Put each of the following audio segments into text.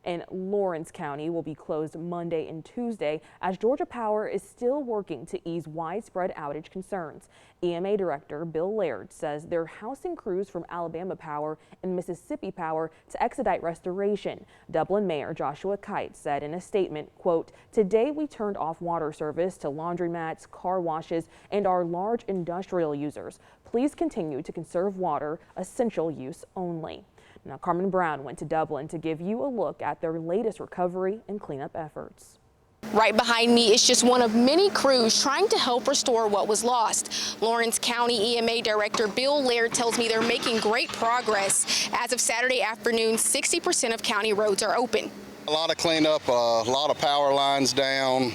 in Lawrence County will be closed Monday and Tuesday as Georgia Power is still working to ease widespread outage concerns. EMA Director Bill Laird says they're housing crews from Alabama Power and Mississippi Power to expedite restoration. Dublin Mayor Joshua Kite said in a statement, quote, "Today we turned off water service to laundromats, car washes, and our large industrial users. Please continue to conserve water, essential use only." Now, Carmen Brown went to Dublin to give you a look at their latest recovery and cleanup efforts. Right behind me is just one of many crews trying to help restore what was lost. Lawrence County EMA Director Bill Laird tells me they're making great progress. As of Saturday afternoon, 60% of county roads are open. A lot of cleanup, a lot of power lines down.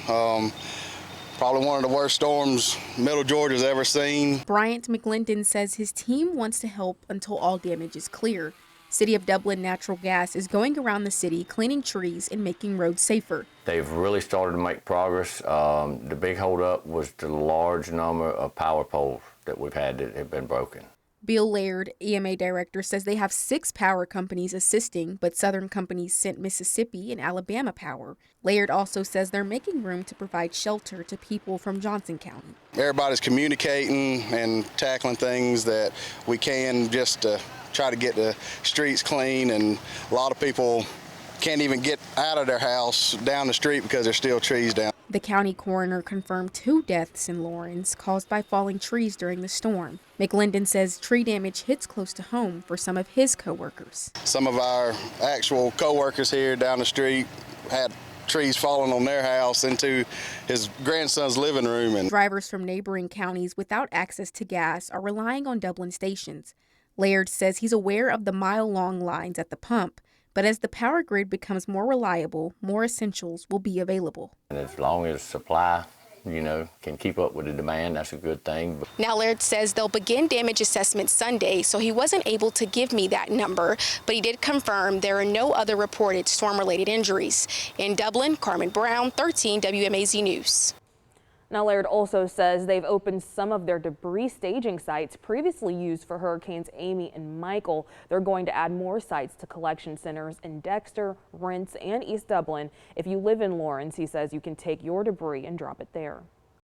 Probably one of the worst storms Middle Georgia's ever seen. Bryant McLendon says his team wants to help until all damage is clear. City of Dublin Natural Gas is going around the city cleaning trees and making roads safer. They've really started to make progress. The big holdup was the large number of power poles that we've had that have been broken. Bill Laird, EMA Director, says they have 6 power companies assisting, but Southern companies sent Mississippi and Alabama Power. Laird also says they're making room to provide shelter to people from Johnson County. Everybody's communicating and tackling things that we can just to try to get the streets clean, and a lot of people can't even get out of their house down the street because there's still trees down. The county coroner confirmed 2 deaths in Lawrence caused by falling trees during the storm. McLendon says tree damage hits close to home for some of his coworkers. Some of our actual coworkers here down the street had trees falling on their house into his grandson's living room. And drivers from neighboring counties without access to gas are relying on Dublin stations. Laird says he's aware of the mile-long lines at the pump, but as the power grid becomes more reliable, more essentials will be available. And as long as supply, can keep up with the demand, that's a good thing. Now Laird says they'll begin damage assessment Sunday, so he wasn't able to give me that number, but he did confirm there are no other reported storm-related injuries. In Dublin, Carmen Brown, 13 WMAZ News. Now, Laird also says they've opened some of their debris staging sites previously used for Hurricanes Amy and Michael. They're going to add more sites to collection centers in Dexter, Rents, and East Dublin. If you live in Lawrence, he says you can take your debris and drop it there.